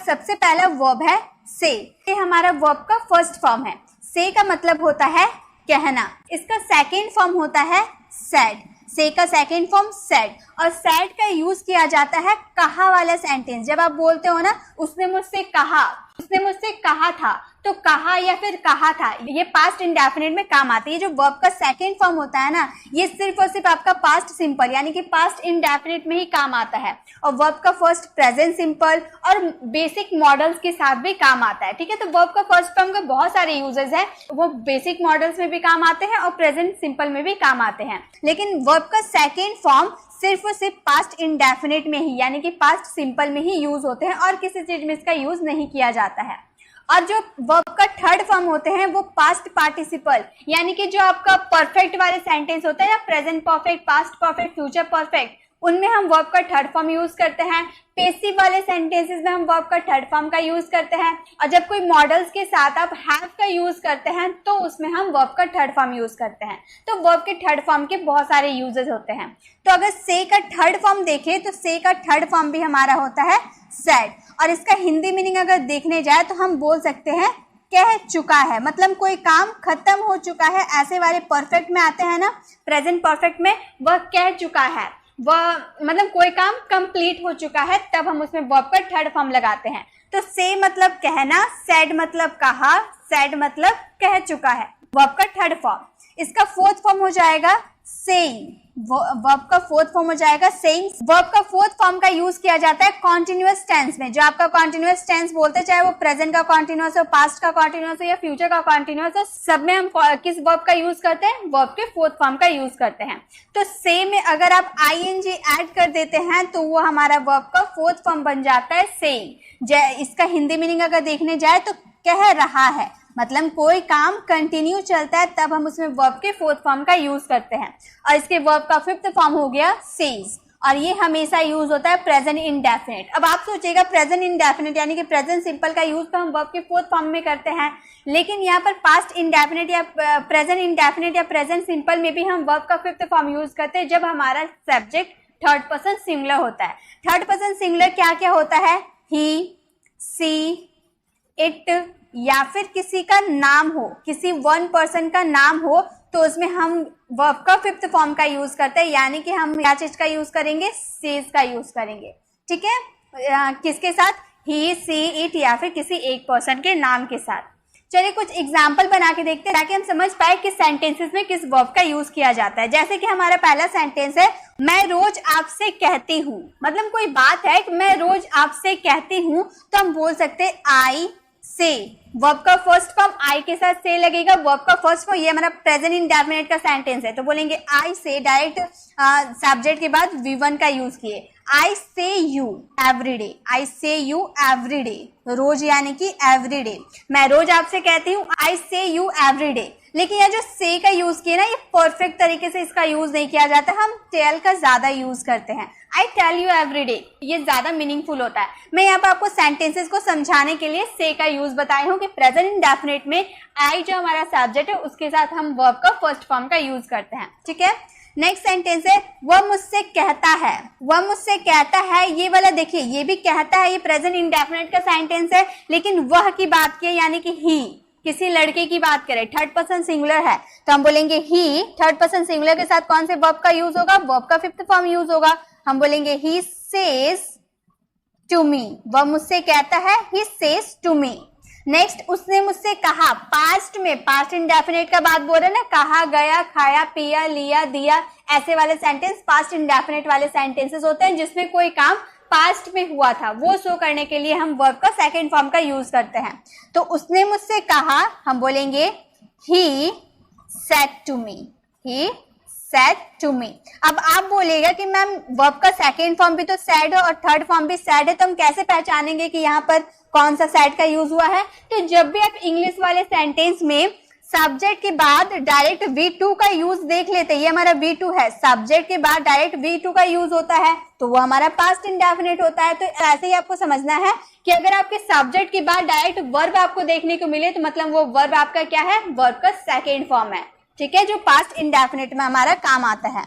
सबसे पहला वर्ब है से। ये हमारा वर्ब का फर्स्ट फॉर्म है। से का मतलब होता है कहना। इसका सेकेंड फॉर्म होता है सेड। से का सेकेंड फॉर्म सेड, और सेड का यूज किया जाता है कहा वाला सेंटेंस। जब आप बोलते हो ना उसने मुझसे कहा, उसने मुझसे कहा था, तो कहा या फिर कहा था, ये पास्ट इंडेफिनिट में काम आती है। जो वर्ब का सेकेंड फॉर्म होता है ना, ये सिर्फ और सिर्फ आपका पास्ट सिंपल यानी कि पास्ट इंडेफिनिट में ही काम आता है, और वर्ब का फर्स्ट प्रेजेंट सिंपल और बेसिक मॉडल्स के साथ भी काम आता है। ठीक है, तो वर्ब का फर्स्ट फॉर्म का बहुत सारे यूजेस हैं, वो बेसिक मॉडल्स में भी काम आते हैं और प्रेजेंट सिंपल में भी काम आते हैं। लेकिन वर्ब का सेकेंड फॉर्म सिर्फ और सिर्फ पास्ट इंडेफिनिट में ही यानी कि पास्ट सिंपल में ही यूज होते हैं और किसी चीज में इसका यूज नहीं किया जाता है। और जो वर्ब का थर्ड फॉर्म होते हैं वो पास्ट पार्टिसिपल यानी कि जो आपका परफेक्ट वाले सेंटेंस होते हैं, present perfect, past perfect, future perfect, उनमें हम वर्ब का थर्ड फॉर्म यूज करते हैं। पेसिव वाले सेंटेंसेस में हम वर्ब का थर्ड फॉर्म का यूज करते हैं, और जब कोई मॉडल्स के साथ आप हैव का यूज करते हैं तो उसमें हम वर्ब का थर्ड फॉर्म यूज करते हैं। तो वर्ब के थर्ड फॉर्म के बहुत सारे यूजेस होते हैं। तो अगर से का थर्ड फॉर्म देखें तो से का थर्ड फॉर्म भी हमारा होता है सेड, और इसका हिंदी मीनिंग अगर देखने जाए तो हम बोल सकते हैं कह चुका है। मतलब कोई काम खत्म हो चुका है, ऐसे वाले परफेक्ट में आते हैं ना, प्रेजेंट परफेक्ट में वह कह चुका है, वह मतलब कोई काम कंप्लीट हो चुका है, तब हम उसमें वर्ब का थर्ड फॉर्म लगाते हैं। तो से मतलब कहना, सेड मतलब कहा, सेड मतलब कह चुका है, वर्ब का थर्ड फॉर्म। इसका फोर्थ फॉर्म हो जाएगा सेइंग। वर्ब का फोर्थ फॉर्म हो जाएगा सेइंग। वर्ब का फोर्थ फॉर्म का यूज किया जाता है कॉन्टिन्यूअस टेंस में। जो आपका कॉन्टिन्यूअस टेंस बोलते हैं, चाहे वो प्रेजेंट का कॉन्टिन्यूअस हो, पास्ट का कॉन्टिन्यूअस हो या फ्यूचर का कॉन्टिन्यूअस हो, सब में हम किस वर्ब का यूज करते हैं? वर्ब के फोर्थ फॉर्म का यूज करते हैं। तो से में अगर आप ing ऐड कर देते हैं तो वो हमारा वर्ब का फोर्थ फॉर्म बन जाता है सेइंग। इसका हिंदी मीनिंग अगर देखने जाए तो कह रहा है, मतलब कोई काम कंटिन्यू चलता है तब हम उसमें वर्ब के फोर्थ फॉर्म का यूज करते हैं। और इसके वर्ब का फिफ्थ फॉर्म हो गया सेज, और ये हमेशा यूज होता है प्रेजेंट इंडेफिनिट। अब आप सोचिएगा प्रेजेंट इंडेफिनिट यानी कि प्रेजेंट सिंपल का यूज तो हम वर्ब के फोर्थ फॉर्म में करते हैं, लेकिन यहाँ पर पास्ट इंडेफिनिट या प्रेजेंट इंडेफिनिट या प्रेजेंट सिंपल में भी हम वर्ब का फिफ्थ फॉर्म यूज करते हैं जब हमारा सब्जेक्ट थर्ड पर्सन सिंगुलर होता है। थर्ड पर्सन सिंगुलर क्या क्या होता है? ही, सी, इट, या फिर किसी का नाम हो, किसी वन पर्सन का नाम हो, तो उसमें हम वर्ब का फिफ्थ फॉर्म का यूज करते हैं, यानी कि हम क्या चीज का यूज करेंगे? सेज का यूज करेंगे। ठीक है, किसके साथ? ही, सी, इट, या फिर किसी एक पर्सन के नाम के साथ। चलिए कुछ एग्जाम्पल बना के देखते हैं ताकि हम समझ पाए किस सेंटेंसेस में किस वर्ब का यूज किया जाता है। जैसे कि हमारा पहला सेंटेंस है, मैं रोज आपसे कहती हूँ। मतलब कोई बात है कि मैं रोज आपसे कहती हूँ, तो हम बोल सकते हैं आई से। वर्ब का फर्स्ट फॉर्म आई के साथ से लगेगा। वर्ब का फर्स्ट फॉर्म, ये हमारा प्रेजेंट इंडेफिनिट का सेंटेंस है, तो बोलेंगे आई से, डायरेक्ट सब्जेक्ट के बाद V1 का यूज किए। आई से यू एवरीडे, आई से यू एवरीडे, रोज यानी कि एवरीडे। मैं रोज आपसे कहती हूँ, आई से यू एवरीडे। लेकिन यह जो से का यूज किया ना, ये परफेक्ट तरीके से इसका यूज नहीं किया जाता, हम टेल का ज्यादा यूज करते हैं। आई टेल यू एवरीडे, ये ज्यादा मीनिंगफुल होता है। मैं यहाँ पर आपको सेंटेंसेस को समझाने के लिए से का यूज बताई हूँ कि प्रेजेंट इंडेफिनिट में आई जो हमारा सब्जेक्ट है उसके साथ हम वर्ब का फर्स्ट फॉर्म का यूज करते हैं। ठीक है, नेक्स्ट सेंटेंस है, वह मुझसे कहता है। वह मुझसे कहता है, ये वाला देखिए, ये भी कहता है, ये प्रेजेंट इंडेफिनिट का सेंटेंस है, लेकिन वह की बात की यानी कि ही, किसी लड़के की बात करें, थर्ड पर्सन सिंगुलर है, तो हम बोलेंगे ही। थर्ड पर्सन सिंगुलर के साथ कौन से वर्ब का यूज होगा? वर्ब का फिफ्थ फॉर्म यूज होगा। हम बोलेंगे ही सेज टू मी। वह मुझसे कहता है, he says to me. Next, उसने मुझसे कहा। पास्ट में, पास्ट इंडेफिनिट का बात बोल रहे ना, कहा, गया, खाया, पिया, लिया, दिया, ऐसे वाले सेंटेंस पास्ट इंडेफिनिट वाले सेंटेंसेस होते हैं जिसमें कोई काम पास्ट में हुआ था, वो शो करने के लिए हम वर्ब का सेकंड फॉर्म का यूज करते हैं। तो उसने मुझसे कहा, हम बोलेंगे he said to me, he said to me. अब आप बोलेगा कि मैम वर्ब का सेकंड फॉर्म भी तो सेड है और थर्ड फॉर्म भी सेड है, तो हम कैसे पहचानेंगे कि यहाँ पर कौन सा सेड का यूज हुआ है? तो जब भी आप इंग्लिश वाले सेंटेंस में सब्जेक्ट के बाद डायरेक्ट V2 का यूज देख लेते हैं, ये हमारा V2 है, सब्जेक्ट के बाद डायरेक्ट V2 का यूज होता है, तो वो हमारा पास्ट इंडेफिनिट होता है। तो ऐसे ही आपको समझना है कि अगर आपके सब्जेक्ट के बाद डायरेक्ट वर्ब आपको देखने को मिले तो मतलब वो वर्ब आपका क्या है? वर्ब का सेकेंड फॉर्म है। ठीक है, जो पास्ट इंडेफिनिट में हमारा काम आता है।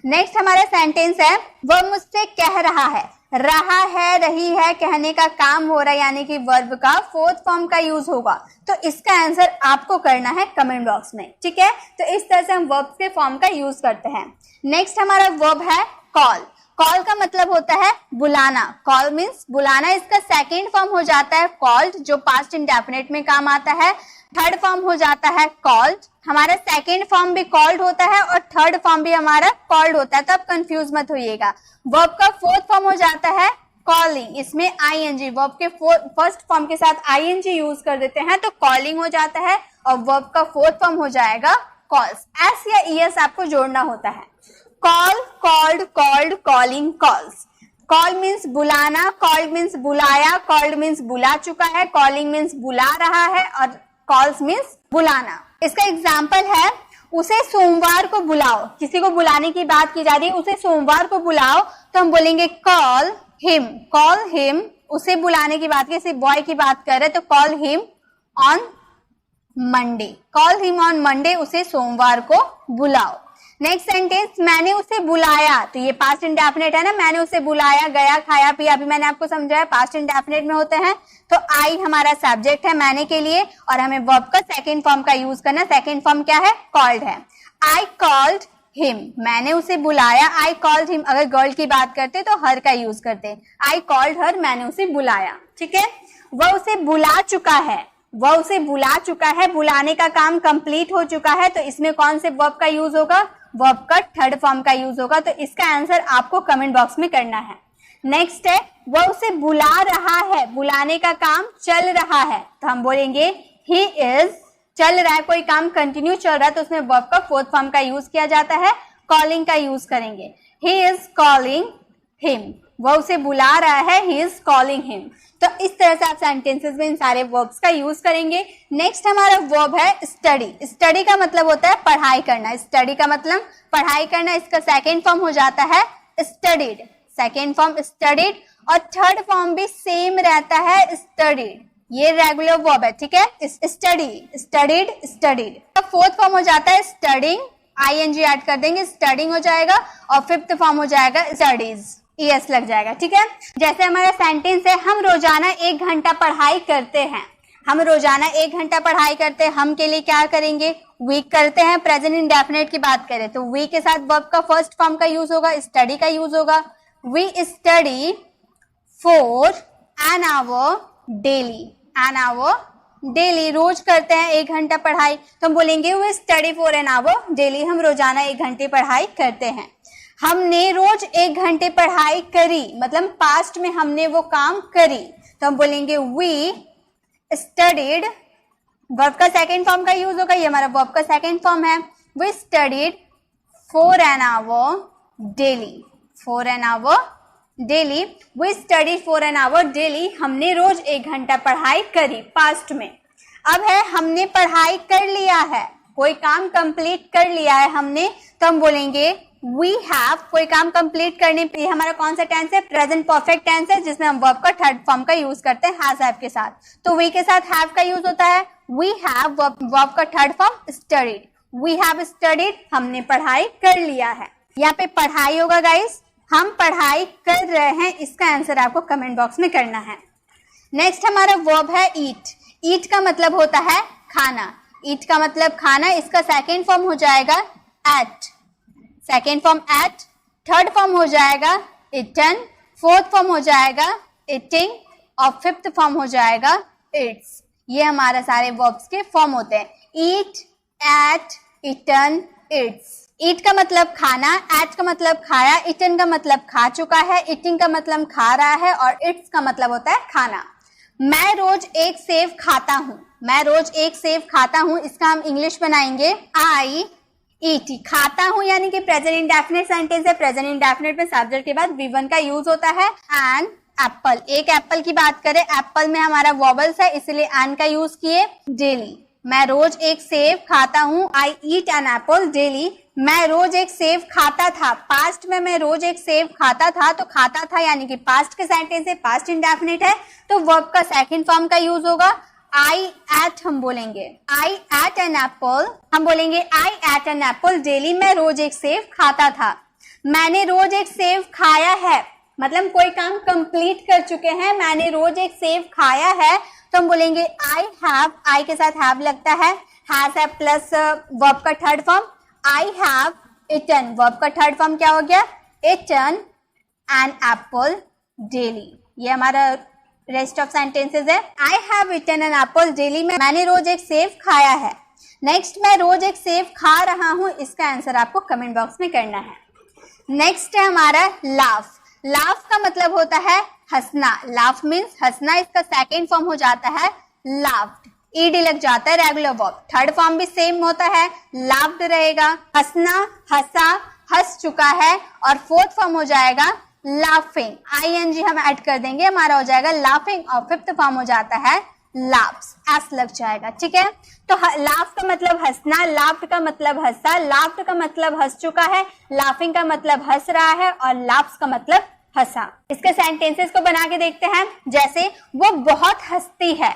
नेक्स्ट हमारा सेंटेंस है, वह मुझसे कह रहा है। रहा है, रही है, कहने का काम हो रहा है, यानी कि वर्ब का फोर्थ फॉर्म का यूज होगा। तो इसका आंसर आपको करना है कमेंट बॉक्स में, ठीक है। तो इस तरह से हम वर्ब के फॉर्म का यूज करते हैं। नेक्स्ट हमारा वर्ब है कॉल। कॉल का मतलब होता है बुलाना। कॉल मीन्स बुलाना। इसका सेकेंड फॉर्म हो जाता है कॉल्ड, जो पास्ट इंडेफिनिट में काम आता है। थर्ड फॉर्म हो जाता है कॉल्ड। हमारा सेकेंड फॉर्म भी कॉल्ड होता है और थर्ड फॉर्म भी हमारा कॉल्ड होता है, तो आप कंफ्यूज मत होइएगा। वर्ब का फोर्थ फॉर्म हो जाता है कॉलिंग। इसमें आईएनजी, वर्ब के फर्स्ट फॉर्म के साथ आईएनजी यूज कर देते हैं तो कॉलिंग हो जाता है, और वर्ब का फोर्थ फॉर्म हो जाएगा कॉल्स। एस या ईएस आपको जोड़ना होता है। Call, called, called, calling, calls. Call means बुलाना, कॉल्ड मीन्स बुलाया, कॉल्ड मीन्स बुला चुका है, कॉलिंग मीन्स बुला रहा है, और कॉल्स मीन्स बुलाना। इसका एग्जाम्पल है उसे सोमवार को बुलाओ। किसी को बुलाने की बात की जा रही है, उसे सोमवार को बुलाओ, तो हम बोलेंगे कॉल हिम। कॉल हिम, उसे बुलाने की बात, किसी बॉय की बात कर रहे तो call him on Monday. Call him on Monday, उसे सोमवार को बुलाओ। नेक्स्ट सेंटेंस, मैंने उसे बुलाया, तो ये पास्ट इंडेफिनिट है ना। मैंने उसे बुलाया, गया, खाया, पिया, अभी मैंने आपको समझाया पास्ट इंडेफिनिट में होते हैं। तो आई हमारा सब्जेक्ट है मैंने के लिए, और हमें वर्ब का सेकेंड फॉर्म का यूज करना। सेकेंड फॉर्म क्या है? कॉल्ड है। आई कॉल्ड हिम, मैंने उसे बुलाया। आई कॉल्ड हिम, अगर गर्ल की बात करते तो हर का यूज करते। आई कॉल्ड हर, मैंने उसे बुलाया, ठीक है। वह उसे बुला चुका है, वह उसे बुला चुका है, बुलाने का काम कंप्लीट हो चुका है, तो इसमें कौन से वर्ब का यूज होगा? वर्ब का थर्ड फॉर्म का यूज होगा। तो इसका आंसर आपको कमेंट बॉक्स में करना है। नेक्स्ट है, वह उसे बुला रहा है, बुलाने का काम चल रहा है, तो हम बोलेंगे ही इज, चल रहा है, कोई काम कंटिन्यू चल रहा है, तो उसमें वर्ब का फोर्थ फॉर्म का यूज किया जाता है। कॉलिंग का यूज करेंगे, ही इज कॉलिंग हिम, वह उसे बुला रहा है, ही इज कॉलिंग हिम। तो इस तरह से आप सेंटेंसेस में इन सारे वर्ब्स का यूज करेंगे। नेक्स्ट हमारा वर्ब है स्टडी। स्टडी का मतलब होता है पढ़ाई करना। स्टडी का मतलब पढ़ाई करना। इसका सेकेंड फॉर्म हो जाता है स्टडीड। सेकेंड फॉर्म स्टडीड, और थर्ड फॉर्म भी सेम रहता है स्टडीड। ये रेगुलर वर्ब है, ठीक है। Study, studied, studied. Fourth form हो जाता है स्टडिंग, आईएनजी ऐड कर देंगे, स्टडिंग हो जाएगा, और फिफ्थ फॉर्म हो जाएगा स्टडीज, ईएस लग जाएगा, ठीक है। जैसे हमारा सेंटेंस है, हम रोजाना 1 घंटा पढ़ाई करते हैं। हम रोजाना 1 घंटा पढ़ाई करते हैं, हम के लिए क्या करेंगे? वी करते हैं। प्रेजेंट इंडेफिनिट की बात करें तो वी के साथ वर्ब का फर्स्ट फॉर्म का यूज होगा, स्टडी का यूज होगा। We study for an hour daily. An hour daily, रोज करते हैं 1 घंटा पढ़ाई, तो हम बोलेंगे we study for an hour daily. हम रोजाना 1 घंटे पढ़ाई करते हैं। हमने रोज 1 घंटे पढ़ाई करी, मतलब पास्ट में हमने वो काम करी, तो हम बोलेंगे वी स्टडीड। वर्ब का सेकेंड फॉर्म का यूज होगा, ये हमारा वर्ब का सेकेंड फॉर्म है। We studied for an hour daily. For an hour daily, we studied for an hour daily. हमने रोज 1 घंटा पढ़ाई करी, पास्ट में। अब है हमने पढ़ाई कर लिया है, कोई काम कंप्लीट कर लिया है हमने, तो हम बोलेंगे वी हैव। कोई काम कंप्लीट करने पे हमारा कौन सा टेंस है? प्रेजेंट परफेक्ट टेंस है, जिसमें हम वर्ब का थर्ड फॉर्म का यूज करते हैं हैज हैव के साथ। तो वी के साथ हैव का यूज होता है। वी हैव, वर्ब का third form studied. We have studied, हमने पढ़ाई कर लिया है। यहाँ पे पढ़ाई होगा गाइस, हम पढ़ाई कर रहे हैं। इसका आंसर आपको कमेंट बॉक्स में करना है। नेक्स्ट हमारा वर्ब है ईट। ईट का मतलब होता है खाना। ईट का मतलब खाना। इसका सेकेंड फॉर्म हो जाएगा ate. Second form ate, third form हो जाएगा इटन, फोर्थ फॉर्म हो जाएगा इटिंग, और फिफ्थ फॉर्म हो जाएगा इट्स। ये हमारे सारे वर्ब्स के फॉर्म होते हैं। ईट, एट, इटन, इट्स। ईट का मतलब खाना, एट का मतलब खाया, इटन का मतलब खा चुका है, इटिंग का मतलब खा रहा है, और इट्स का मतलब होता है खाना। मैं रोज 1 सेब खाता हूँ। मैं रोज 1 सेब खाता हूँ, इसका हम इंग्लिश बनाएंगे आई ईट। खाता हूं यानी कि प्रेजेंट इंडेफिनिट सेंटेंस है। प्रेजेंट इंडेफिनिट में सब्जेक्ट के बाद V1 का यूज होता है। एन एप्पल, एक एप्पल की बात करें, एप्पल में हमारा वॉवल्स है, इसलिए एन का यूज किए। डेली, मैं रोज 1 सेब खाता हूं। आई ईट एन एप्पल डेली। मैं रोज 1 सेब खाता था, पास्ट में मैं रोज 1 सेब खाता था, तो खाता था यानी कि पास्ट के सेंटेंस है, पास्ट इंडेफिनिट है, तो वर्ब का सेकंड फॉर्म का यूज होगा। आई एट हम बोलेंगे, आई एट एन एप्पल, हम बोलेंगे आई एट एन एप्पल डेली। मैं रोज 1 सेब खाता था। मैंने रोज 1 सेब खाया है, मतलब कोई काम कंप्लीट कर चुके हैं। मैंने रोज एक सेब खाया है, तो हम बोलेंगे आई हैव, आई के साथ हैव लगता है, हैज है प्लस वर्ब का third form, I have eaten, verb का थर्ड फॉर्म क्या हो गया, इटन एन एप्पल डेली। ये हमारा रेस्ट ऑफ सेंटेंसेस है। I have eaten an apple daily में मैंने रोज एक सेब खाया है। नेक्स्ट, मैं रोज एक सेब खा रहा हूं, इसका आंसर आपको कमेंट बॉक्स में करना है। नेक्स्ट है हमारा लाफ। लाफ का मतलब होता है हंसना। लाफ मीन्स हंसना, इसका सेकेंड फॉर्म हो जाता है लाफ्ड, ईडी लग जाता है रेगुलर वर्ब। थर्ड फॉर्म भी सेम होता है, लाफ्ड रहेगा, हंसना, हंसा, हंस चुका है। और फोर्थ फॉर्म हो जाएगा लाफिंग, आईएनजी हम ऐड कर देंगे, हमारा हो जाएगा लाफिंग। और फिफ्थ फॉर्म हो जाता है लाफ्स, एस लग जाएगा। ठीक है, तो लाफ का मतलब हंसना, लाफ्ड का मतलब हंसा, लाफ्ड का मतलब हंस चुका है, लाफिंग का मतलब हंस रहा है, और लाफ्स का मतलब हंसा। इसके सेंटेंसेस को बना के देखते हैं। जैसे वो बहुत हंसती है,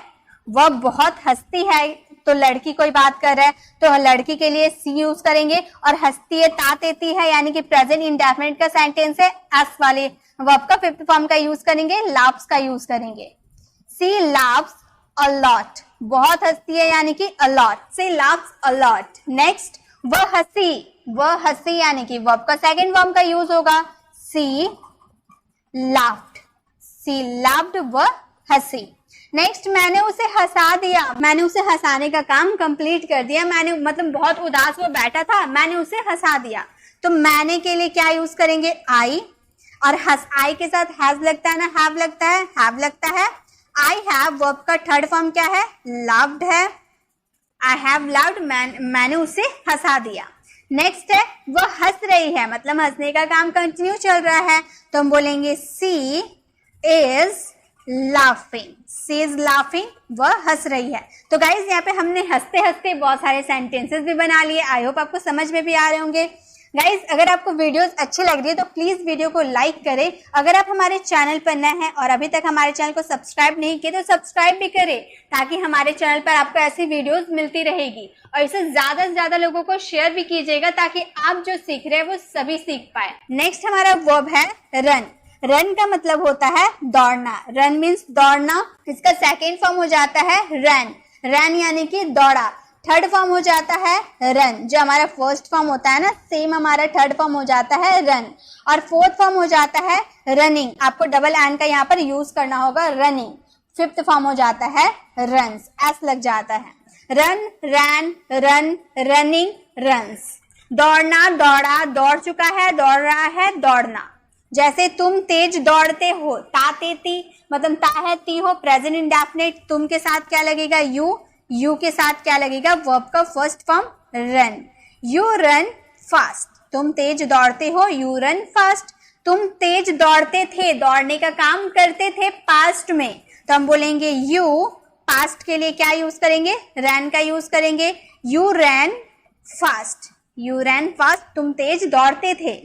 वह बहुत हंसती है, तो लड़की कोई बात कर रहा है तो लड़की के लिए सी यूज करेंगे। और हंसती है ता देती है, यानी कि प्रेजेंट इंडेफिनिट का सेंटेंस है, एस वाले वर्ब का फिफ्थ फॉर्म का यूज करेंगे, लाफ्स का यूज करेंगे। सी लाफ्स अ लॉट, बहुत हंसती है यानी कि a lot, she laughs a lot. Next, वह हंसी, वह हंसी यानी कि वर्ब का सेकंड फॉर्म का यूज होगा, सी लाफ्ड, सी लाफ्ड, वह हंसी। नेक्स्ट, मैंने उसे हंसा दिया, मैंने उसे हंसाने का काम कंप्लीट कर दिया। मैंने मतलब बहुत उदास वो बैठा था, मैंने उसे हंसा दिया। तो मैंने के लिए क्या यूज करेंगे, आई, और हंस आई के साथ हैज लगता है ना, हैव लगता है, हैव लगता है। आई हैव वर्ब का थर्ड फॉर्म क्या है, लव्ड है, आई हैव लव्ड, मैंने उसे हंसा दिया। नेक्स्ट है, वह हंस रही है, मतलब हंसने का काम कंटिन्यू चल रहा है, तो हम बोलेंगे she is laughing, she is laughing, वह हंस रही है। तो गाइज यहाँ पे हमने हंसते हंसते बहुत सारे सेंटेंसेस भी बना लिए। आई होप आपको समझ में भी आ रहे होंगे। गाइज, अगर आपको वीडियोस अच्छी लग रही है तो प्लीज वीडियो को लाइक करें। अगर आप हमारे चैनल पर नए हैं और अभी तक हमारे चैनल को सब्सक्राइब नहीं किए तो सब्सक्राइब भी करें, ताकि हमारे चैनल पर आपको ऐसी वीडियोस मिलती रहेगी। और इसे ज्यादा से ज्यादा लोगों को शेयर भी कीजिएगा, ताकि आप जो सीख रहे हैं वो सभी सीख पाए। नेक्स्ट हमारा वर्ब है रन। रन का मतलब होता है दौड़ना, रन मीन्स दौड़ना, इसका सेकेंड फॉर्म हो जाता है रन, रन यानी कि दौड़ा। थर्ड फॉर्म हो जाता है रन, जो हमारा फर्स्ट फॉर्म होता है ना, सेम हमारा थर्ड फॉर्म हो जाता है रन। और फोर्थ फॉर्म हो जाता है रनिंग, आपको डबल एन का यहाँ पर यूज करना होगा, रनिंग। फिफ्थ फॉर्म हो जाता है रन्स, एस लग जाता है, रन, रैन, रन, रनिंग, रन्स। दौड़ना, दौड़ा, दौड़ चुका है, दौड़ रहा है, दौड़ना। जैसे तुम तेज दौड़ते हो, ता तेती, मतलब ता है ती हो, प्रेजेंट इंडेफिनिट, तुम के साथ क्या लगेगा, यू, यू के साथ क्या लगेगा, वर्ब का first form run. You run fast, तुम तेज दौड़ते हो, यू रन फास्ट। तुम तेज दौड़ते थे, दौड़ने का काम करते थे पास्ट में, तो हम बोलेंगे यू, पास्ट के लिए क्या यूज करेंगे, रैन का यूज करेंगे, you ran fast, you ran fast, तुम तेज दौड़ते थे।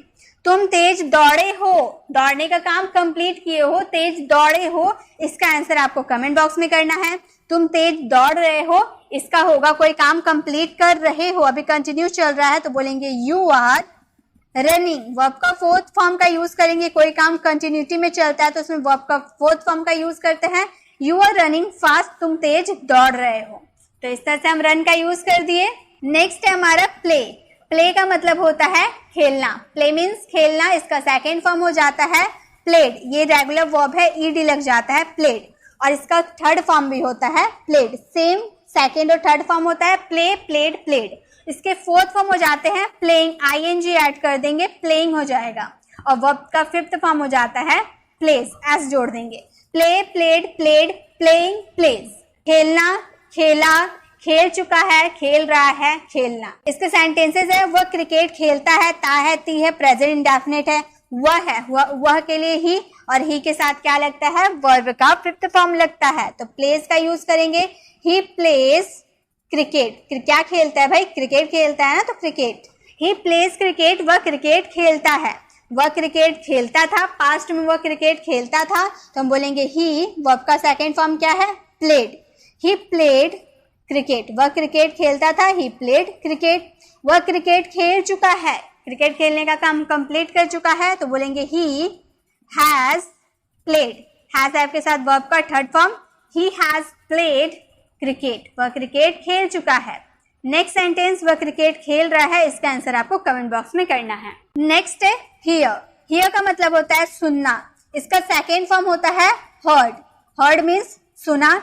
तुम तेज दौड़े हो, दौड़ने का काम कंप्लीट किए हो, तेज दौड़े हो, इसका आंसर आपको कमेंट बॉक्स में करना है। तुम तेज दौड़ रहे हो, इसका होगा कोई काम कंप्लीट कर रहे हो, अभी कंटिन्यू चल रहा है, तो बोलेंगे यू आर रनिंग। वर्ब का फोर्थ फॉर्म का यूज करेंगे, कोई काम कंटिन्यूटी में चलता है तो उसमें वर्ब का फोर्थ फॉर्म का यूज करते हैं। यू आर रनिंग फास्ट, तुम तेज दौड़ रहे हो। तो इस तरह से हम रन का यूज कर दिए। नेक्स्ट है हमारा प्ले। प्ले का मतलब होता है खेलना, प्ले मीन्स खेलना, इसका सेकेंड फॉर्म हो जाता है प्लेड, ये रेगुलर वर्ब है, ईडी लग जाता है प्लेड। और इसका थर्ड फॉर्म भी होता है प्लेड, सेम सेकेंड और थर्ड फॉर्म होता है प्ले, प्लेड, प्लेड। इसके फोर्थ फॉर्म हो जाते हैं प्लेइंग, आईएनजी ऐड कर देंगे, प्लेइंग हो जाएगा। और वर्ब का फिफ्थ फॉर्म हो जाता है प्लेस, एस जोड़ देंगे, play, played, played, playing, place. खेलना, खेला, खेल चुका है, खेल रहा है, खेलना। इसके सेंटेंसेस है, वह क्रिकेट खेलता है, ता है ती है, प्रेजेंट इंडेफिनिट है, वह है, वह के लिए ही, और ही के साथ क्या लगता है, वर्ब का फिफ्थ फॉर्म लगता है, तो प्लेस का यूज करेंगे। ही प्लेस क्रिकेट, क्या खेलता है भाई, क्रिकेट खेलता है ना, तो क्रिकेट। ही प्लेस क्रिकेट, वह क्रिकेट खेलता है, वह क्रिकेट खेलता था, पास्ट में वह क्रिकेट खेलता था, तो हम बोलेंगे ही, वर्ब का सेकेंड फॉर्म क्या है, प्लेड। ही प्लेड क्रिकेट, वह क्रिकेट खेलता था, ही प्लेड क्रिकेट। वह क्रिकेट खेल चुका है, क्रिकेट खेलने का काम कंप्लीट कर चुका है, तो बोलेंगे ही हैज प्लेड, हैज आपके साथ वर्ब का third form, he has played cricket, वह क्रिकेट खेल चुका है। नेक्स्ट सेंटेंस, वह क्रिकेट खेल रहा है, इसका आंसर आपको कमेंट बॉक्स में करना है। नेक्स्ट है हियर, हियर का मतलब होता है सुनना, इसका सेकेंड फॉर्म होता है हर्ड, हर्ड मीन्स सुना,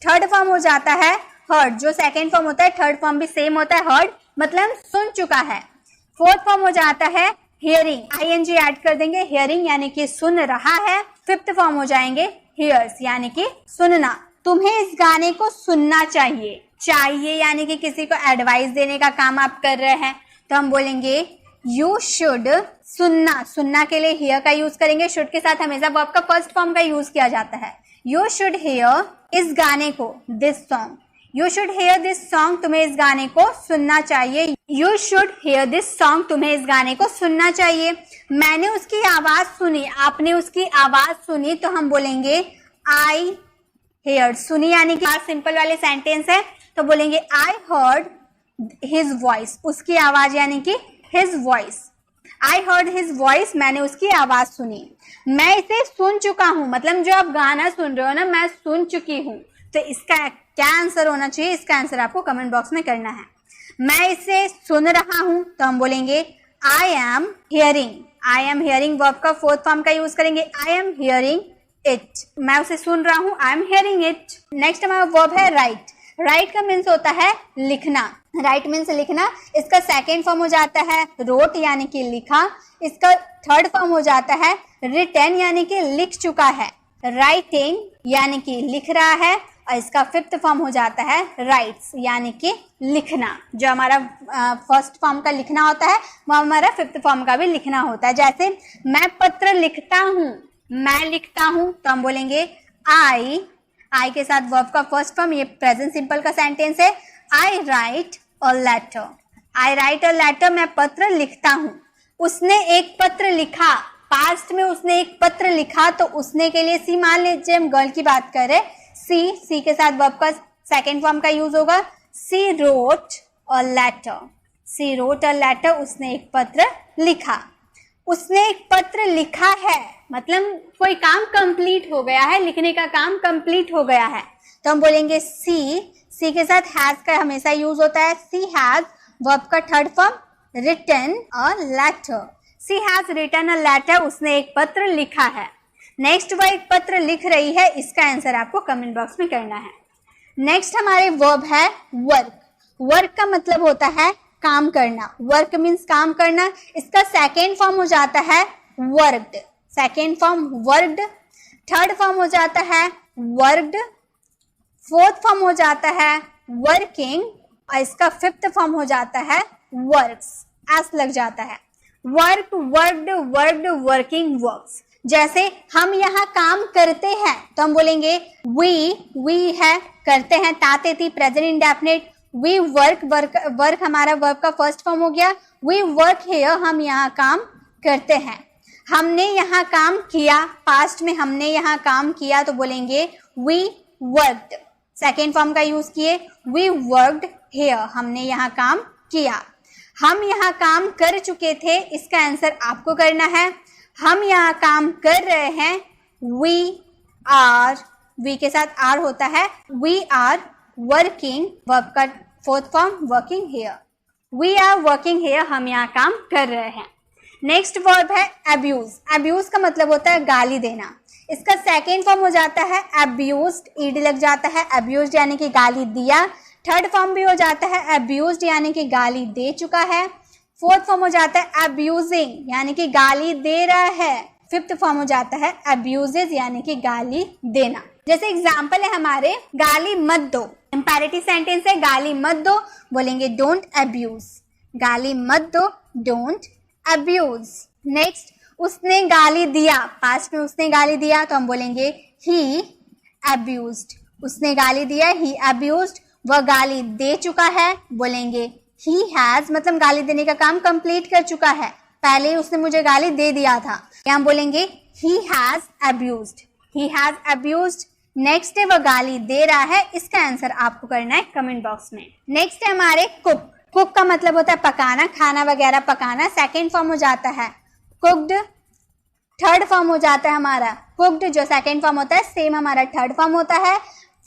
थर्ड फॉर्म हो जाता है हर्ड, जो सेकेंड फॉर्म होता है थर्ड फॉर्म भी सेम होता है, हर्ड मतलब सुन चुका है। फोर्थ फॉर्म हो जाता है हियरिंग, आईएनजी ऐड कर देंगे, हियरिंग यानी कि सुन रहा है। फिफ्थ फॉर्म हो जाएंगे हियर्स यानी कि सुनना, तुम्हें इस गाने को सुनना चाहिए, चाहिए यानी कि किसी को एडवाइस देने का काम आप कर रहे हैं, तो हम बोलेंगे यू शुड, सुनना, सुनना के लिए हियर का यूज करेंगे, शुड के साथ हमेशा वर्ब का फर्स्ट फॉर्म का यूज किया जाता है। यू शुड हियर इस गाने को, this song, you should hear this song, तुम्हें इस गाने को सुनना चाहिए, you should hear this song, तुम्हें इस गाने को सुनना चाहिए। मैंने उसकी आवाज सुनी, आपने उसकी आवाज सुनी, तो हम बोलेंगे आई हेयर्ड, सुनी यानी कि सिंपल वाले सेंटेंस है, तो बोलेंगे आई हर्ड हिज वॉइस, उसकी आवाज यानी कि his voice, I heard his voice, मैंने उसकी आवाज सुनी। मैं इसे सुन चुका हूं, मतलब जो आप गाना सुन रहे हो ना, मैं सुन चुकी हूं, तो इसका क्या आंसर होना चाहिए, इसका आंसर आपको कमेंट बॉक्स में करना है। मैं इसे सुन रहा हूं, तो हम बोलेंगे I am hearing, I am hearing verb का फोर्थ फॉर्म का यूज करेंगे, आई एम हियरिंग इट, मैं उसे सुन रहा हूं, I am hearing it. Next हमारा वर्ब है राइट, राइट का मीन्स होता है लिखना, राइट मीन्स लिखना, इसका सेकेंड फॉर्म हो जाता है रोट यानी कि लिखा, इसका थर्ड फॉर्म हो जाता है रिटन यानी कि लिख चुका है, राइटिंग यानी कि लिख रहा है, और इसका फिफ्थ फॉर्म हो जाता है राइट्स यानी कि लिखना, जो हमारा फर्स्ट फॉर्म का लिखना होता है वो हमारा फिफ्थ फॉर्म का भी लिखना होता है। जैसे मैं पत्र लिखता हूँ, मैं लिखता हूँ, तो हम बोलेंगे आई, आई के साथ वर्ब का फर्स्ट फॉर्म, ये प्रेजेंट सिंपल का सेंटेंस है, I write a letter, I write a letter, मैं पत्र लिखता हूँ। उसने एक पत्र लिखा, पास्ट में उसने एक पत्र लिखा, तो उसने के लिए सी मान लीजिए, हम गर्ल की बात कर रहे, सी, सी के साथ वर्ब का सेकेंड फॉर्म का यूज होगा, she wrote a letter, she wrote a letter, उसने एक पत्र लिखा। उसने एक पत्र लिखा है मतलब कोई काम कंप्लीट हो गया है, लिखने का काम कंप्लीट हो गया है, तो हम बोलेंगे सी, सी के साथ हैज का हमेशा यूज होता है, सी हैज वर्ब का third form written a letter, she has written a letter, उसने एक पत्र लिखा है। नेक्स्ट वह एक पत्र लिख रही है, इसका आंसर आपको कमेंट बॉक्स में करना है। नेक्स्ट हमारे वर्ब है वर्क, वर्क का मतलब होता है काम करना, वर्क मीन्स काम करना, इसका सेकेंड फॉर्म हो जाता है worked, second form worked, third form हो जाता है वर्कड, फोर्थ फॉर्म हो जाता है वर्किंग, और इसका फिफ्थ फॉर्म हो जाता है वर्क्स, एस लग जाता है, work, worked, worked, working, works. जैसे हम यहाँ काम करते हैं, तो हम बोलेंगे वी है करते हैं, ताते थी present indefinite, we work, work हमारा वर्ब का फर्स्ट फॉर्म हो गया, वी वर्क हियर, हम यहाँ काम करते हैं। हमने यहाँ काम किया, पास्ट में हमने यहाँ काम किया, तो बोलेंगे वी वर्कड, सेकेंड फॉर्म का यूज किए, वी वर्कड हियर, हमने यहाँ काम किया। हम यहाँ काम कर चुके थे, इसका आंसर आपको करना है। हम यहाँ काम कर रहे हैं, वी आर, वी के साथ आर होता है, वी आर वर्किंग, वर्ब का fourth form working here, we are working here, हम यहाँ काम कर रहे हैं। नेक्स्ट वर्ब है अब्यूज, अब्यूज का मतलब होता है गाली देना, इसका सेकेंड फॉर्म हो जाता है अब्यूज्ड, ईडी लग जाता है, अब्यूज्ड यानी कि गाली दिया, थर्ड फॉर्म भी हो जाता है अब्यूज्ड यानी कि गाली दे चुका है, फोर्थ फॉर्म हो जाता है अब्यूजिंग यानी कि गाली दे रहा है, फिफ्थ फॉर्म हो जाता है अब्यूजेस यानी कि गाली देना। जैसे एग्जाम्पल है हमारे, गाली मत दो, इंपेरेटिव सेंटेंस है, गाली मत दो, बोलेंगे डोंट अब्यूज, गाली मत दो, डोंट अब्यूज। नेक्स्ट, उसने गाली दिया, पास्ट में उसने गाली दिया, तो हम बोलेंगे ही अब्यूज्ड, उसने गाली दिया, ही अब्यूज्ड, वह गाली दे चुका है, बोलेंगे ही हैज, मतलब गाली देने का काम कंप्लीट कर चुका है, पहले ही उसने मुझे गाली दे दिया था, यहाँ बोलेंगे he has abused, he has abused. Next है वह गाली दे रहा है, इसका आंसर आपको करना है कमेंट बॉक्स में। नेक्स्ट है हमारे कुक, कुक का मतलब होता है पकाना, खाना वगैरह पकाना, सेकेंड फॉर्म हो जाता है कुक्ड, थर्ड फॉर्म हो जाता है हमारा कुक्ड, जो सेकेंड फॉर्म होता है सेम हमारा थर्ड फॉर्म होता है।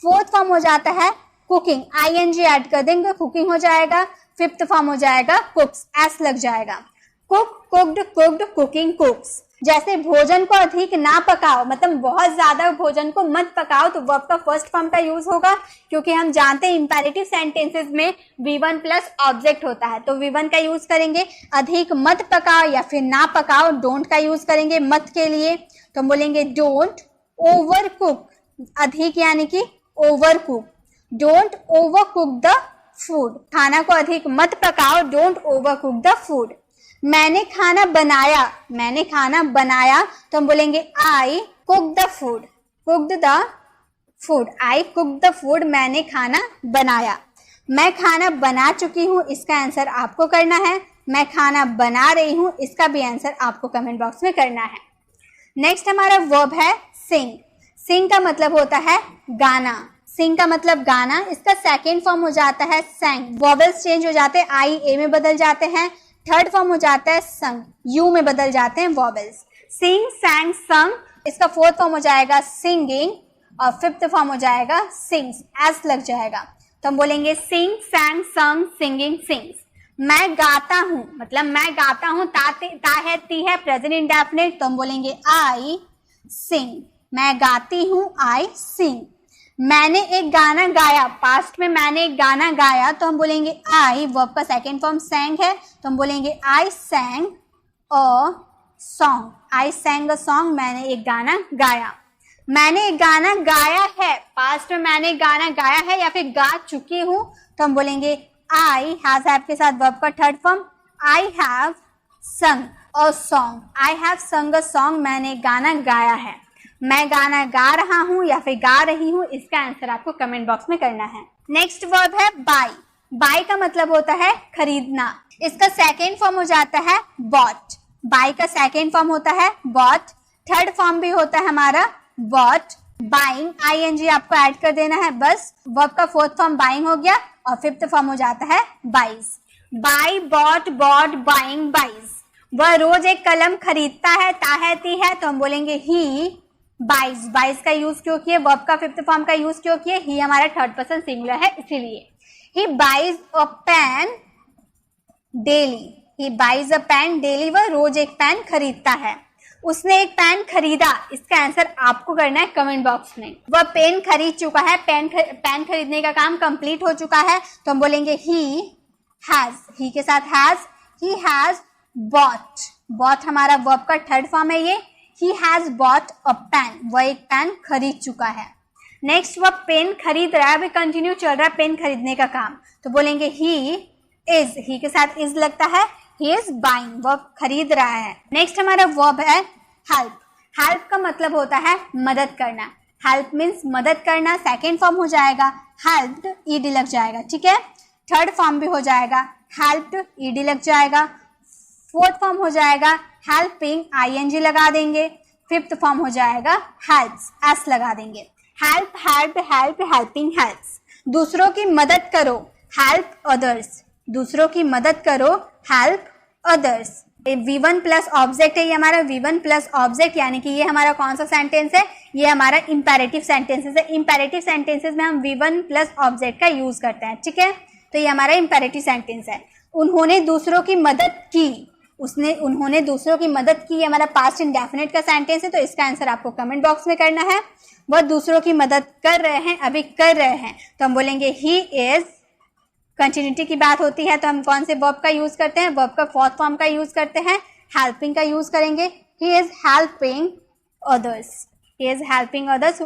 फोर्थ फॉर्म हो जाता है कुकिंग, ING ऐड कर देंगे कुकिंग हो जाएगा। फिफ्थ फॉर्म हो जाएगा कुक्स, एस लग जाएगा। Cook, cooked, cooked, cooking, कुक्स। जैसे भोजन को अधिक ना पकाओ, मतलब बहुत ज्यादा भोजन को मत पकाओ, तो वर्ब का फर्स्ट फॉर्म का यूज होगा, क्योंकि हम जानते हैं इंपेरेटिव सेंटेंसेस में V1 प्लस ऑब्जेक्ट होता है, तो V1 का यूज करेंगे। अधिक मत पकाओ या फिर ना पकाओ, डोंट का यूज करेंगे मत के लिए, तो हम बोलेंगे डोंट ओवर कुक, अधिक यानी कि over cook, don't over cook the food, खाना को अधिक मत पकाओ, don't over cook the food. मैंने खाना बनाया, मैंने खाना बनाया, तो हम बोलेंगे I cook the food, cooked the food, I cook the food, मैंने खाना बनाया। मैं खाना बना चुकी हूँ, इसका आंसर आपको करना है। मैं खाना बना रही हूँ, इसका भी आंसर आपको कमेंट बॉक्स में करना है। नेक्स्ट हमारा वर्ब है सिंग। सिंग का मतलब होता है गाना, सिंग का मतलब गाना। इसका सेकेंड फॉर्म हो जाता है सैंग, वॉवेल्स चेंज हो जाते हैं, आई ए में बदल जाते हैं। थर्ड फॉर्म हो जाता है संग, यू में बदल जाते हैं वॉवेल्स। सिंग, सैंग, संग। इसका फोर्थ फॉर्म हो जाएगा सिंगिंग और फिफ्थ फॉर्म हो जाएगा सिंग्स, एस लग जाएगा, तो हम बोलेंगे सिंग, सैंग, संग, सिंगिंग, सिंग्स। मैं गाता हूँ, मतलब मैं गाता हूँ, ता है, ती है, प्रेजेंट इंडेफिनिट, तो हम बोलेंगे आई सिंग, मैं गाती हूँ, आई सिंग। मैंने एक गाना गाया, पास्ट में मैंने एक गाना गाया, तो हम बोलेंगे आई, वर्ब का सेकेंड फॉर्म सैंग है, तो हम बोलेंगे आई सैंग a song, I सैंग a song, मैंने एक गाना गाया। मैंने एक गाना गाया है, पास्ट में मैंने एक गाना गाया है या फिर गा चुकी हूँ, तो हम बोलेंगे आई, हैव के साथ वर्ब का थर्ड फॉर्म, आई हैव संग अ सॉन्ग, आई हैव संग अ सॉन्ग, मैंने एक गाना गाया है। मैं गाना गा रहा हूँ या फिर गा रही हूँ, इसका आंसर आपको कमेंट बॉक्स में करना है। नेक्स्ट वर्ब है बाय। बाय का मतलब होता है खरीदना। इसका सेकेंड फॉर्म हो जाता है बॉट, बाय का सेकेंड फॉर्म होता है बॉट। थर्ड फॉर्म भी होता है हमारा बॉट, बाइंग, ING आपको ऐड कर देना है बस। वर्ब का फोर्थ फॉर्म बाइंग हो गया और फिफ्थ फॉर्म हो जाता है buys. Buy, bought, bought, buying, buys. वह रोज एक कलम खरीदता है, ताहती है, तो हम बोलेंगे ही बाइज। बाइज का यूज क्यों किए, वर्ब का फिफ्थ फॉर्म का यूज क्यों किए, ही हमारा थर्ड पर्सन सिंगुलर है इसीलिए। He buys a pen daily, he buys a pen daily, वह रोज एक पेन खरीदता है। उसने एक पेन खरीदा, इसका आंसर आपको करना है कमेंट बॉक्स में। वह पेन खरीद चुका है, पेन खरीदने का काम कंप्लीट हो चुका है, तो हम बोलेंगे ही हैज, ही के साथ has, he has bought, bought हमारा वर्ब का थर्ड फॉर्म है ये। He has bought a pen, वह एक पेन खरीद चुका है। नेक्स्ट वह पेन खरीद रहा है, अभी कंटिन्यू चल रहा है पेन खरीदने का काम, तो बोलेंगे he is, he के साथ is लगता है, he is buying, वह खरीद रहा है। नेक्स्ट हमारा वर्ब है help। help का मतलब होता है मदद करना, help मीन्स मदद करना। सेकेंड फॉर्म हो जाएगा helped, ed लग जाएगा, ठीक है। थर्ड फॉर्म भी हो जाएगा helped, ed लग जाएगा। फोर्थ फॉर्म हो जाएगा हेल्पिंग, ING लगा देंगे। फिफ्थ फॉर्म हो जाएगा हेल्प्स, एस लगा देंगे। Help, help, help, helping, helps. दूसरों की मदद करो, हेल्प अदर्स, दूसरों की मदद करो, help others. V1 plus object है, ये हमारा V1 प्लस ऑब्जेक्ट, यानी कि ये हमारा कौन सा सेंटेंस है, ये हमारा इंपेरेटिव सेंटेंसेस है। इंपेरेटिव सेंटेंसेस में हम V1 प्लस ऑब्जेक्ट का यूज करते हैं, ठीक है, तो ये हमारा इंपेरेटिव सेंटेंस है। उन्होंने दूसरों की मदद की, उन्होंने दूसरों की मदद की, हमारा पास्ट इंडेफिनिट का सेंटेंस है, तो इसका आंसर आपको कमेंट बॉक्स में करना है। वह दूसरों की मदद कर रहे हैं, अभी कर रहे हैं, तो हम बोलेंगे ही इज। कंटिन्यूटी की बात होती है तो हम कौन से वर्ब का यूज करते हैं, वर्ब का फोर्थ फॉर्म का यूज करते हैं, हेल्पिंग का यूज करेंगे। He is helping others, he is helping others,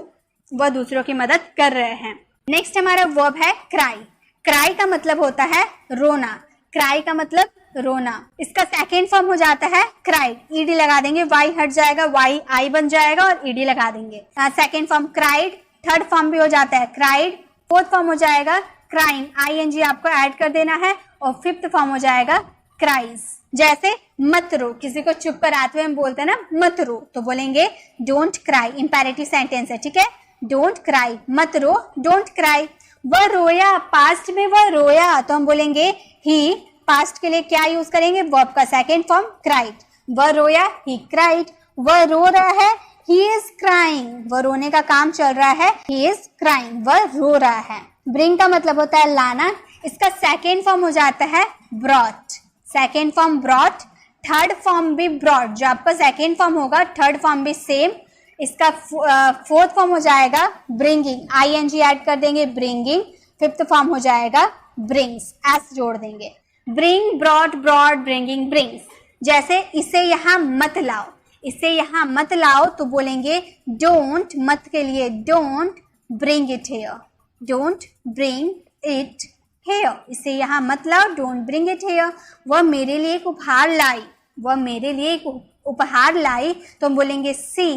वह दूसरों की मदद कर रहे हैं। नेक्स्ट हमारा वर्ब है क्राई। क्राई का मतलब होता है रोना, क्राई का मतलब रोना। इसका सेकेंड फॉर्म हो जाता है क्राइड, ed लगा देंगे, y हट जाएगा, y I बन जाएगा और ed लगा देंगे। Second form cried, third form भी हो जाता है क्राइड, फोर्थ फॉर्म हो जाएगा क्राइम, ING आपको ऐड कर देना है, और फिफ्थ फॉर्म हो जाएगा क्राइज। जैसे मत रो, किसी को चुप कराते हुए हम बोलते हैं ना मत रो, तो बोलेंगे डोंट क्राई, इंपेरेटिव सेंटेंस है, ठीक है, डोंट क्राई, मत रो, डोंट क्राई। वह रोया, पास्ट में वह रोया, तो हम बोलेंगे ही। पास्ट के लिए क्या यूज करेंगे, वर्ब का सेकेंड फॉर्म क्राइड, वह रोया, ही क्राइड। वह रो रहा है, he is crying, वह रोने का काम चल रहा है, he is crying, वह रो रहा है। bring का मतलब होता है लाना, इसका सेकेंड फॉर्म हो जाता है brought, second form brought, third form भी brought, जो आपका सेकेंड फॉर्म होगा थर्ड फॉर्म भी सेम, इसका फोर्थ फॉर्म हो जाएगा bringing, ing ऐड कर देंगे bringing, फिफ्थ फॉर्म हो जाएगा brings, s जोड़ देंगे, bring, brought, brought, bringing, brings। जैसे इसे यहाँ मत लाओ, इसे यहाँ मत लाओ तो बोलेंगे don't, मत के लिए don't bring it here, don't bring it here, इसे यहाँ मत लाओ, don't bring it here। वह मेरे लिए एक उपहार लाई, वह मेरे लिए एक उपहार लाई तो हम बोलेंगे she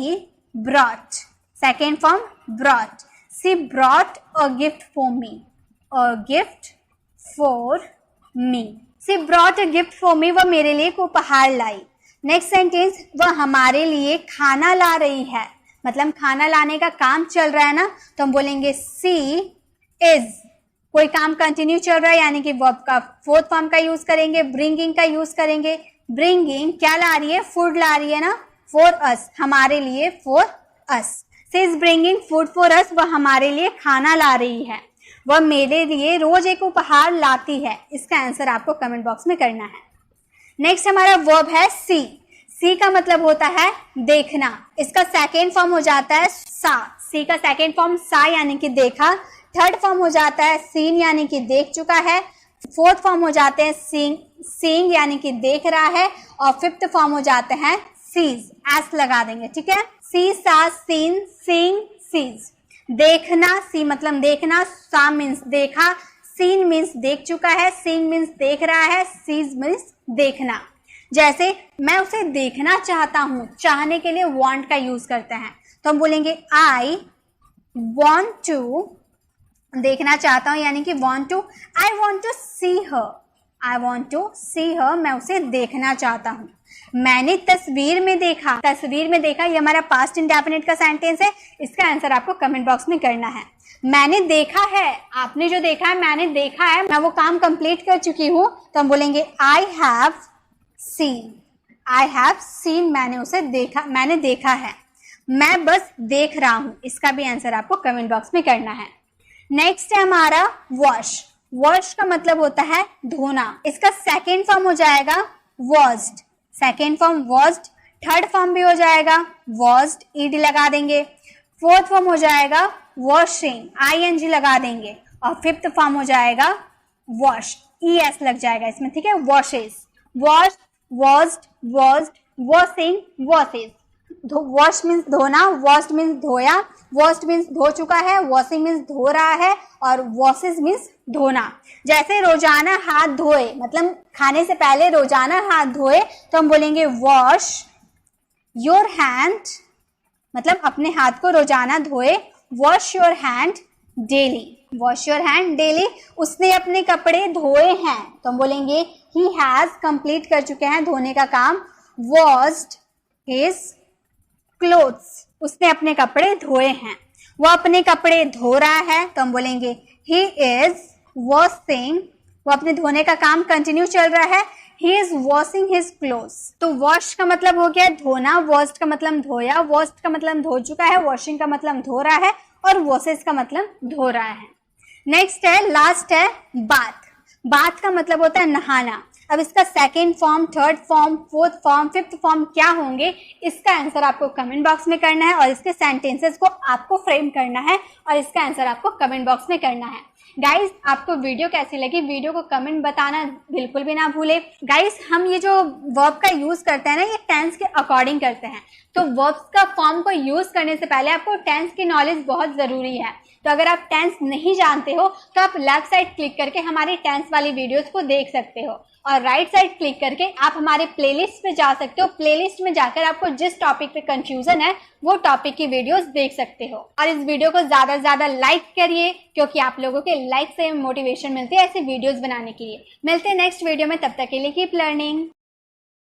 brought, second form brought, she brought a gift for me, a gift for me, she brought a gift for me, वह मेरे लिए एक उपहार लाई। नेक्स्ट सेंटेंस, वह हमारे लिए खाना ला रही है, मतलब खाना लाने का काम चल रहा है ना, तो हम बोलेंगे सी इज, कोई काम कंटिन्यू चल रहा है यानी कि वर्ब का फोर्थ फॉर्म का यूज करेंगे, ब्रिंगिंग का यूज करेंगे। ब्रिंगिंग क्या ला रही है, फूड ला रही है ना, फॉर अस, हमारे लिए, for us. She is bringing food for us, वह हमारे लिए खाना ला रही है, वह मेरे लिए रोज एक उपहार लाती है। इसका आंसर आपको कमेंट बॉक्स में करना है। नेक्स्ट हमारा वर्ब है सी, सी का मतलब होता है देखना, इसका सेकेंड फॉर्म हो जाता है सा, सी का सेकेंड फॉर्म सा यानी कि देखा, थर्ड फॉर्म हो जाता है सीन यानी कि देख चुका है, फोर्थ फॉर्म हो जाते हैं सीइंग यानी कि देख रहा है, और फिफ्थ फॉर्म हो जाते हैं सीज, एस लगा देंगे, ठीक है। सी, सा, सीन, सीइंग, सीज। देखना, सी मतलब देखना, सा मीन्स देखा, सीन मीन्स देख चुका है, सीइंग मीन्स देख रहा है, सीज मीन्स देखना। जैसे मैं उसे देखना चाहता हूं, चाहने के लिए वांट का यूज करते हैं, तो हम बोलेंगे आई वांट टू, देखना चाहता हूं यानी कि want to, I want to see her, I want to see her, मैं उसे देखना चाहता हूं। मैंने तस्वीर में देखा, तस्वीर में देखा, ये हमारा पास्ट इंडेफिनिट का सेंटेंस है, इसका आंसर आपको कमेंट बॉक्स में करना है। मैंने देखा है, आपने जो देखा है, मैंने देखा है, मैं वो काम कंप्लीट कर चुकी हूं, तो हम बोलेंगे I have seen, I have seen, मैंने उसे देखा, मैंने देखा है। मैं बस देख रहा हूं, इसका भी आंसर आपको कमेंट बॉक्स में करना है। नेक्स्ट है हमारा वॉश, वॉश का मतलब होता है धोना, इसका सेकेंड फॉर्म हो जाएगा washed, second form washed, third form भी हो जाएगा वॉश्ड, ईडी लगा देंगे, फोर्थ फॉर्म हो जाएगा वॉशिंग, आईएनजी लगा देंगे, और फिफ्थ फॉर्म हो जाएगा वॉश, ईएस लग जाएगा इसमें, ठीक है। Washes, wash, washed, washed, washing, washes. Wash means धोना, वॉश्ड मीन्स धोया, वॉश्ड मीन्स धो चुका है, वॉशिंग मीन्स धो रहा है, और वॉशेस मीन्स धोना। जैसे रोजाना हाथ धोए, मतलब खाने से पहले रोजाना हाथ धोए, तो हम बोलेंगे वॉश योर हैंड, मतलब अपने हाथ को रोजाना धोए। Wash your hand daily, wash your hand daily, उसने अपने कपड़े धोए हैं, तो हम बोलेंगे ही हैज, कंप्लीट कर चुके हैं धोने का काम। वॉश्ड हिज क्लोथ्स, उसने अपने कपड़े धोए हैं, वो अपने कपड़े धो रहा है, तो हम बोलेंगे ही इज वॉशिंग, वो अपने धोने का काम कंटिन्यू चल रहा है, he is washing his clothes. तो वॉश का मतलब हो गया धोना, वॉश्ड का मतलब धोया, वॉश्ड का मतलब धो चुका है, वॉशिंग का मतलब धो रहा है, और वॉशेस का मतलब धो रहा है। नेक्स्ट है, लास्ट है बाथ, बाथ का मतलब होता है नहाना। अब इसका second form, third form, fourth form, fifth form क्या होंगे, इसका आंसर आपको कमेंट बॉक्स में करना है, और इसके सेंटेंसेस को आपको फ्रेम करना है, और इसका आंसर आपको कमेंट बॉक्स में करना है। गाइज आपको वीडियो कैसी लगी, वीडियो को कमेंट बताना बिल्कुल भी ना भूले। गाइज हम ये जो वर्ब का यूज करते हैं ना, ये टेंस के अकॉर्डिंग करते हैं, तो वर्ब्स का फॉर्म को यूज करने से पहले आपको टेंस की नॉलेज बहुत जरूरी है। तो अगर आप टेंस नहीं जानते हो तो आप लेफ्ट साइड क्लिक करके हमारी टेंस वाली वीडियोस को देख सकते हो, और राइट साइड क्लिक करके आप हमारे प्लेलिस्ट पे जा सकते हो। प्लेलिस्ट में जाकर आपको जिस टॉपिक पे कंफ्यूजन है वो टॉपिक की वीडियोस देख सकते हो। और इस वीडियो को ज्यादा से ज्यादा लाइक करिए, क्योंकि आप लोगों के लाइक से मोटिवेशन मिलती है ऐसी वीडियोस बनाने के लिए। मिलते हैं नेक्स्ट वीडियो में, तब तक के लिए कीप लर्निंग।